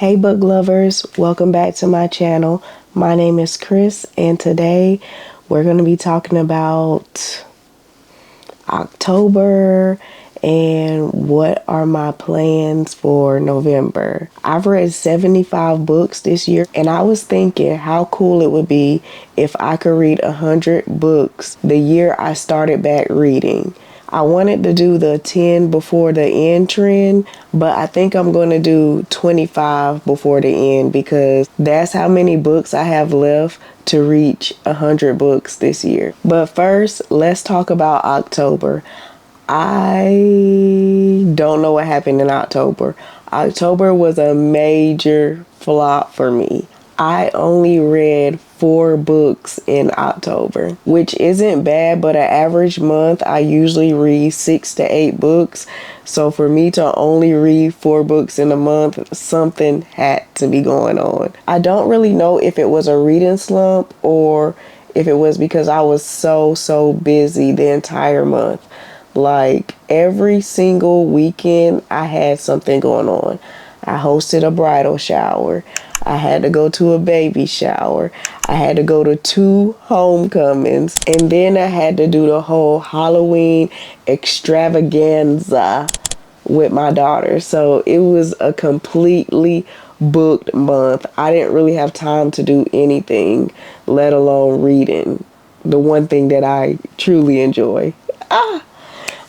Hey book lovers, welcome back to my channel. My name is Chris and today we're going to be talking about October and what are my plans for November. I've read 75 books this year and I was thinking how cool it would be if I could read 100 books the year I started back reading. I wanted to do the 10 before the end trend, but I think I'm going to do 25 before the end because that's how many books I have left to reach 100 books this year. But first, let's talk about October. I don't know what happened in October. October was a major flop for me. I only read 4 books in October, which isn't bad, but an average month I usually read 6 to 8 books. So for me to only read 4 books in a month, something had to be going on. I don't really know if it was a reading slump or if it was because I was so busy the entire month. Like every single weekend I had something going on. I hosted a bridal shower. I had to go to a baby shower. I had to go to 2 homecomings. And then I had to do the whole Halloween extravaganza with my daughter. So it was a completely booked month. I didn't really have time to do anything, let alone reading. The one thing that I truly enjoy.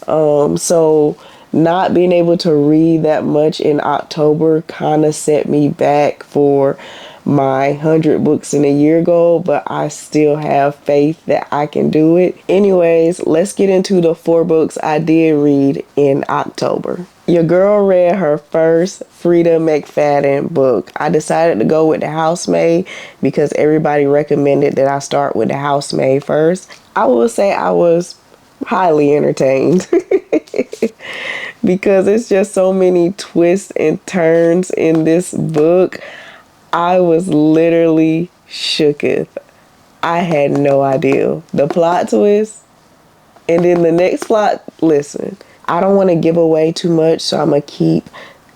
So not being able to read that much in October kind of set me back for my 100 books in a year goal, but I still have faith that I can do it. Anyways, let's get into the 4 books I did read in October. Your girl read her first Frida McFadden book. I decided to go with The Housemaid because everybody recommended that I start with The Housemaid first. I will say I was highly entertained because it's just so many twists and turns in this book. I was literally shooketh. I had no idea the plot twist, and then the next plot. Listen, I don't want to give away too much, so I'm gonna keep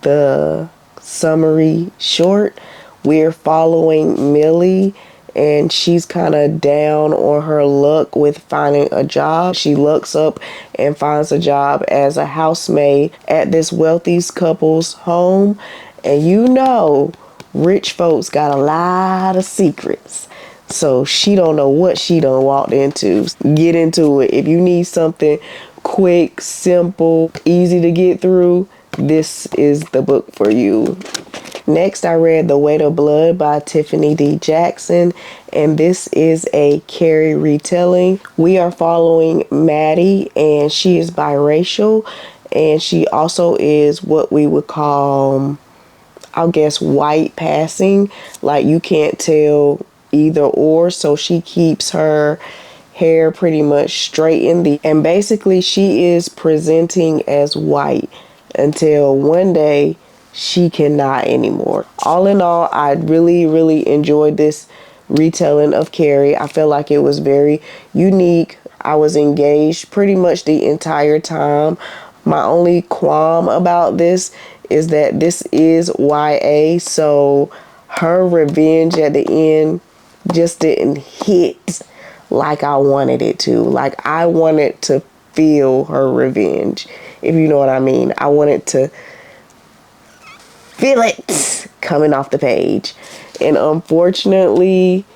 the summary short. We're following Millie, and she's kind of down on her luck with finding a job. She looks up and finds a job as a housemaid at this wealthy couple's home. And you know, rich folks got a lot of secrets. So she don't know what she done walked into. Get into it. If you need something quick, simple, easy to get through, this is the book for you. Next, I read The Weight of Blood by Tiffany D. Jackson, and this is a Carrie retelling. We are following Maddie, and she is biracial, and she also is what we would call, I guess, white passing. Like you can't tell either or, so she keeps her hair pretty much straightened, and basically she is presenting as white until one day she cannot anymore. All in all, I really enjoyed this retelling of Carrie. I feel like it was very unique. I was engaged pretty much the entire time. My only qualm about this is that this is YA, so her revenge at the end just didn't hit like I wanted it to. Like I wanted to feel her revenge, if you know what I mean. I wanted to feel it coming off the page. And unfortunately,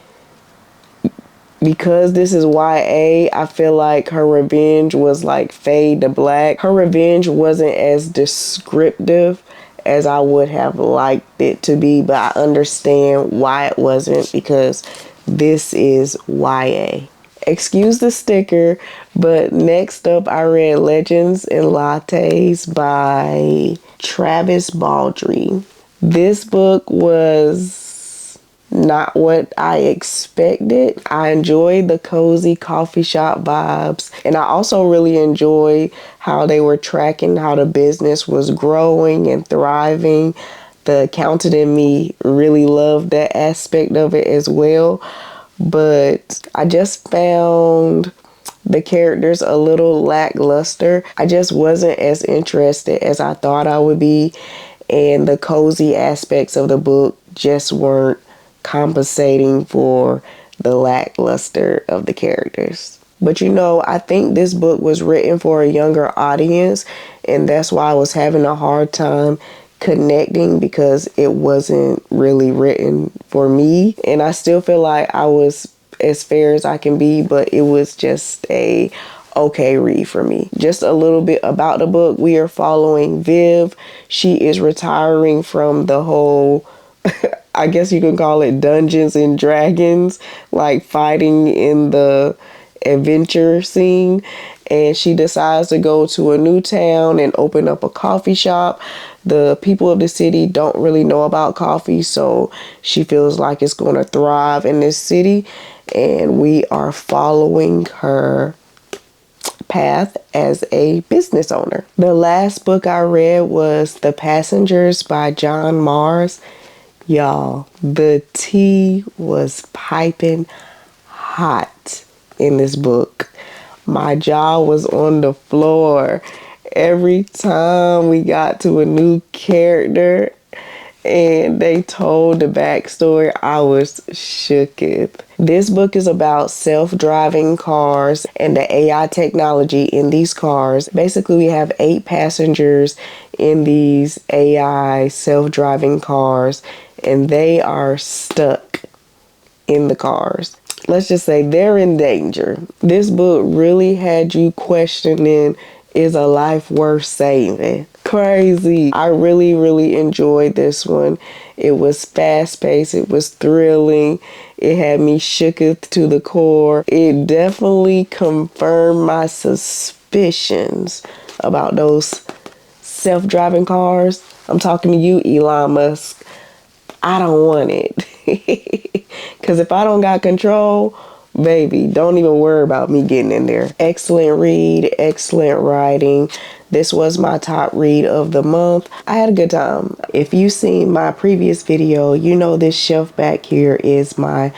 because this is YA, I feel like her revenge was like fade to black. Her revenge wasn't as descriptive as I would have liked it to be, but I understand why it wasn't because this is YA. Excuse the sticker, but next up I read Legends and Lattes by Travis Baldree. This book was not what I expected. I enjoyed the cozy coffee shop vibes, and I also really enjoyed how they were tracking how the business was growing and thriving. The accountant in me really loved that aspect of it as well. But I just found the characters a little lackluster. I just wasn't as interested as I thought I would be. and the cozy aspects of the book just weren't compensating for the lackluster of the characters. But I think this book was written for a younger audience, and that's why I was having a hard time connecting, because it wasn't really written for me. And I still feel like I was as fair as I can be, but it was just a okay read for me. Just a little bit about the book. We are following Viv. She is retiring from the whole I guess you can call it Dungeons and Dragons, like fighting in the adventure scene, and she decides to go to a new town and open up a coffee shop. The people of the city don't really know about coffee, so she feels like it's going to thrive in this city, and we are following her path as a business owner. The last book I read was The Passengers by John Mars. Y'all, the tea was piping hot in this book. My jaw was on the floor every time we got to a new character and they told the backstory. I was shooketh. This book is about self-driving cars and the AI technology in these cars. Basically, we have 8 passengers in these AI self-driving cars, and they are stuck in the cars. Let's just say they're in danger. This book really had you questioning, is a life worth saving? Crazy. I really, really enjoyed this one. It was fast paced. It was thrilling. It had me shooketh to the core. It definitely confirmed my suspicions about those self-driving cars. I'm talking to you, Elon Musk. I don't want it. Because if I don't got control, baby, don't even worry about me getting in there. Excellent read, excellent writing. This was my top read of the month. I had a good time. If you've seen my previous video, you know this shelf back here is my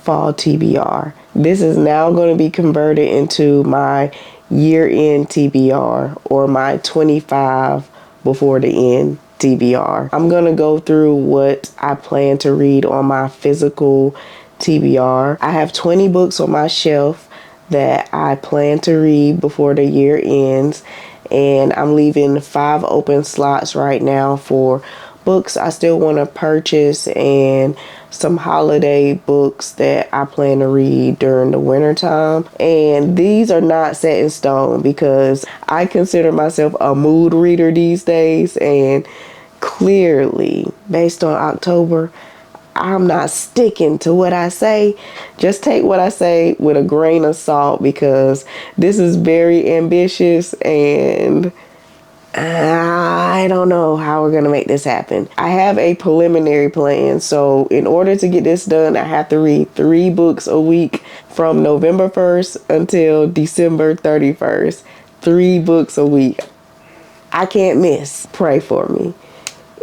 fall TBR. This is now going to be converted into my year-end TBR, or my 25 before the end TBR. I'm going to go through what I plan to read on my physical TBR. I have 20 books on my shelf that I plan to read before the year ends, and I'm leaving 5 open slots right now for books I still want to purchase and some holiday books that I plan to read during the winter time. And these are not set in stone, because I consider myself a mood reader these days, and clearly based on October, I'm not sticking to what I say. Just take what I say with a grain of salt, because this is very ambitious and I don't know how we're going to make this happen. I have a preliminary plan. So in order to get this done, I have to read 3 books a week from November 1st until December 31st. 3 books a week. I can't miss. Pray for me.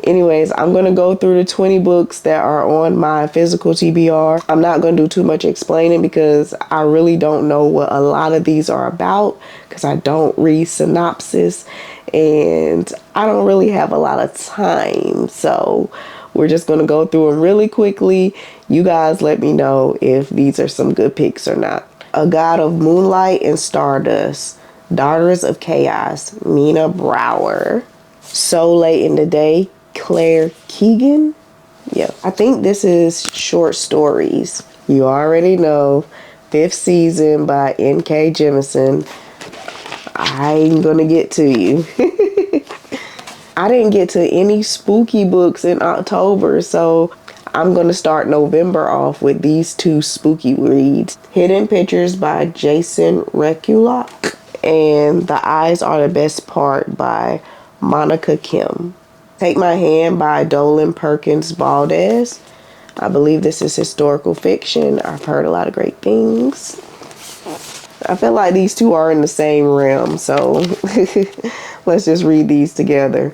Anyways, I'm going to go through the 20 books that are on my physical TBR. I'm not going to do too much explaining, because I really don't know what a lot of these are about, because I don't read synopsis and I don't really have a lot of time. So we're just going to go through them really quickly. You guys let me know if these are some good picks or not. A God of Moonlight and Stardust. Daughters of Chaos. Mina Brower. So Late in the Day. Claire Keegan. Yeah, I think this is short stories. You already know. 5th season by N.K. Jemisin. I'm gonna get to you. I didn't get to any spooky books in October, so I'm gonna start November off with these 2 spooky reads. Hidden Pictures by Jason Reculok and The Eyes Are the Best Part by Monica Kim. Take My Hand by Dolan Perkins Valdez. I believe this is historical fiction. I've heard a lot of great things. I feel like these 2 are in the same realm, so let's just read these together.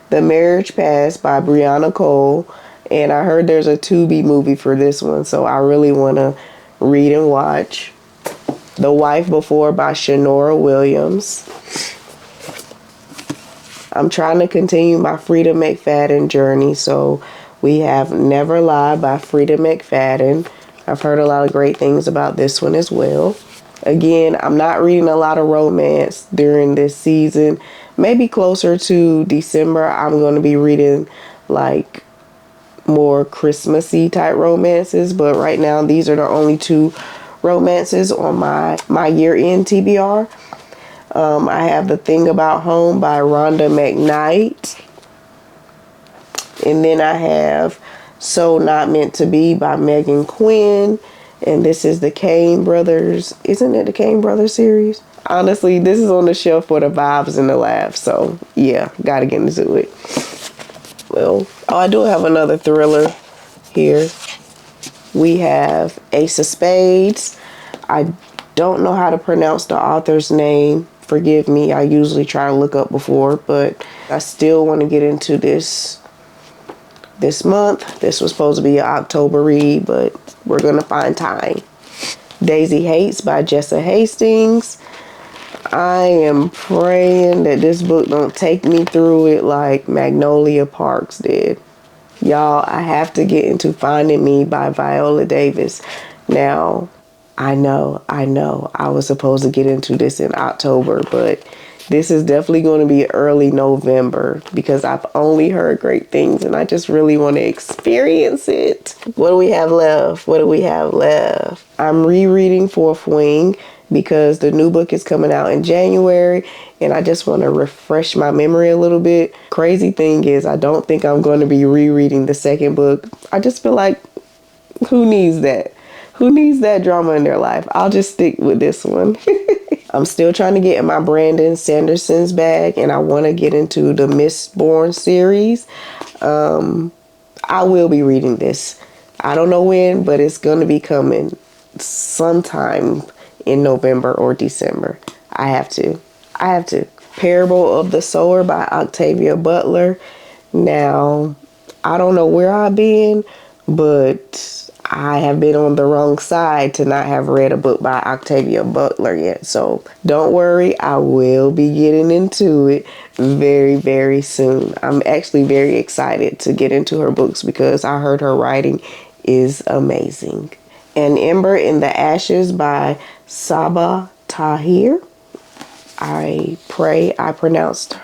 The Marriage Past by Brianna Cole, and I heard there's a Tubi movie for this one, so I really want to read and watch. The Wife Before by Shanora Williams. I'm trying to continue my Frida McFadden journey. So we have Never Lie by Frida McFadden. I've heard a lot of great things about this one as well. Again, I'm not reading a lot of romance during this season. Maybe closer to December, I'm going to be reading like more Christmassy type romances. But right now, these are the only two romances on my year-end TBR. I have The Thing About Home by Rhonda McKnight. And then I have So Not Meant to Be by Megan Quinn. And this is the Kane Brothers. Isn't it the Kane Brothers series? Honestly, this is on the shelf for the vibes and the laughs. So, yeah, gotta get into it. Well, I do have another thriller here. We have Ace of Spades. I don't know how to pronounce the author's name. Forgive me. I usually try to look up before, but I still want to get into this month. This was supposed to be an October read, but we're going to find time. Daisy Hates by Jessa Hastings. I am praying that this book don't take me through it like Magnolia Parks did. Y'all, I have to get into Finding Me by Viola Davis. Now, I know, I was supposed to get into this in October, but this is definitely going to be early November because I've only heard great things and I just really want to experience it. What do we have left? I'm rereading Fourth Wing because the new book is coming out in January and I just want to refresh my memory a little bit. Crazy thing is, I don't think I'm going to be rereading the second book. I just feel like, who needs that? Who needs that drama in their life? I'll just stick with this one. I'm still trying to get in my Brandon Sanderson's bag, and I want to get into the Mistborn series. I will be reading this. I don't know when, but it's going to be coming sometime in November or December. I have to. Parable of the Sower by Octavia Butler. Now, I don't know where I've been, but I have been on the wrong side to not have read a book by Octavia Butler yet. So don't worry, I will be getting into it very, very soon. I'm actually very excited to get into her books because I heard her writing is amazing. An Ember in the Ashes by Saba Tahir. I pray I pronounced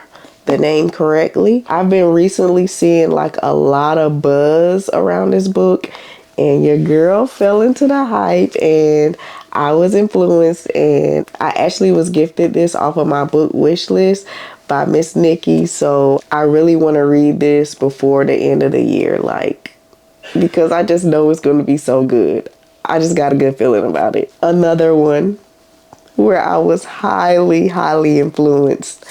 the name correctly. I've been recently seeing like a lot of buzz around this book, and your girl fell into the hype and I was influenced, and I actually was gifted this off of my book wish list by Miss Nikki. So I really want to read this before the end of the year, like, because I just know it's going to be so good. I just got a good feeling about it. Another one where I was highly, highly influenced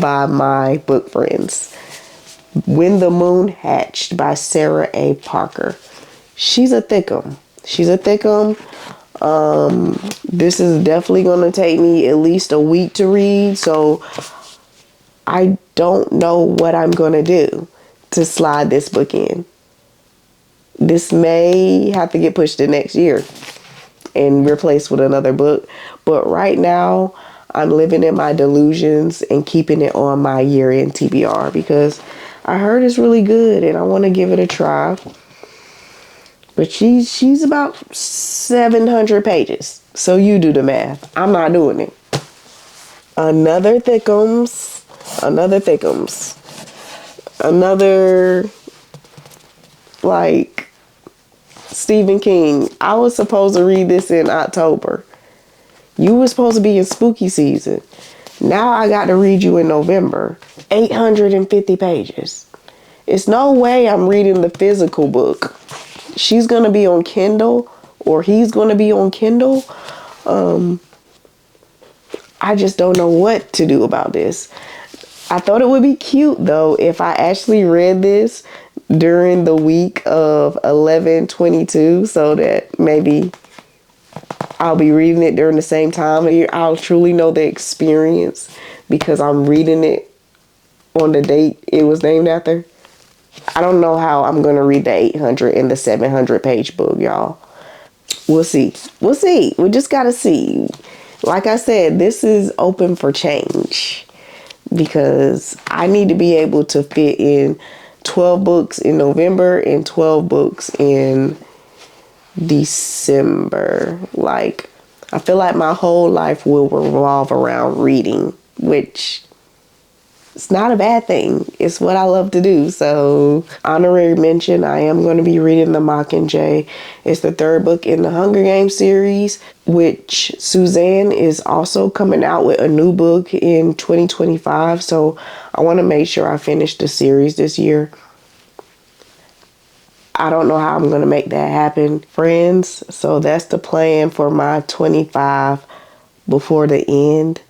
by my book friends. When the Moon Hatched by Sarah A. Parker. She's a thickum. This is definitely going to take me at least a week to read, so I don't know what I'm going to do to slide this book in. This may have to get pushed to next year and replaced with another book. But right now, I'm living in my delusions and keeping it on my year-end TBR because I heard it's really good and I want to give it a try. But she's about 700 pages. So you do the math. I'm not doing it. Another thickums. Another, like, Stephen King. I was supposed to read this in October. You were supposed to be in spooky season. Now I got to read you in November. 850 pages. It's no way I'm reading the physical book. She's going to be on Kindle, or he's going to be on Kindle. I just don't know what to do about this. I thought it would be cute, though, if I actually read this during the week of 11/22, so that maybe I'll be reading it during the same time. I'll truly know the experience because I'm reading it on the date it was named after. I don't know how I'm going to read the 800 and the 700 page book, y'all. We'll see. We just got to see. Like I said, this is open for change. because I need to be able to fit in 12 books in November and 12 books in December. Like, I feel like my whole life will revolve around reading, which it's not a bad thing. It's what I love to do. So, honorary mention, I am going to be reading The Mockingjay. It's the third book in the Hunger Games series, which Suzanne is also coming out with a new book in 2025. So, I want to make sure I finish the series this year. I don't know how I'm going to make that happen, friends. So, that's the plan for my 25 before the end.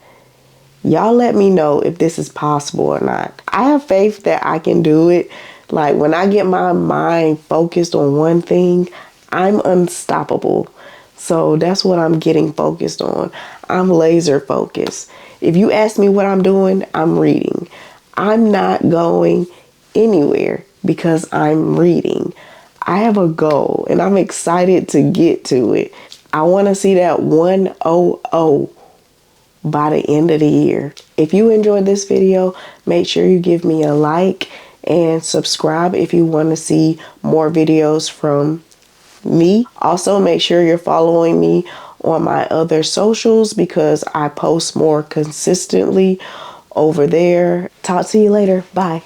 Y'all let me know if this is possible or not. I have faith that I can do it. Like, when I get my mind focused on one thing, I'm unstoppable. So that's what I'm getting focused on. I'm laser focused. If you ask me what I'm doing, I'm reading. I'm not going anywhere because I'm reading. I have a goal and I'm excited to get to it. I want to see that 100 by the end of the year. If you enjoyed this video, make sure you give me a like and subscribe if you want to see more videos from me. Also, make sure you're following me on my other socials because I post more consistently over there. Talk to you later. Bye.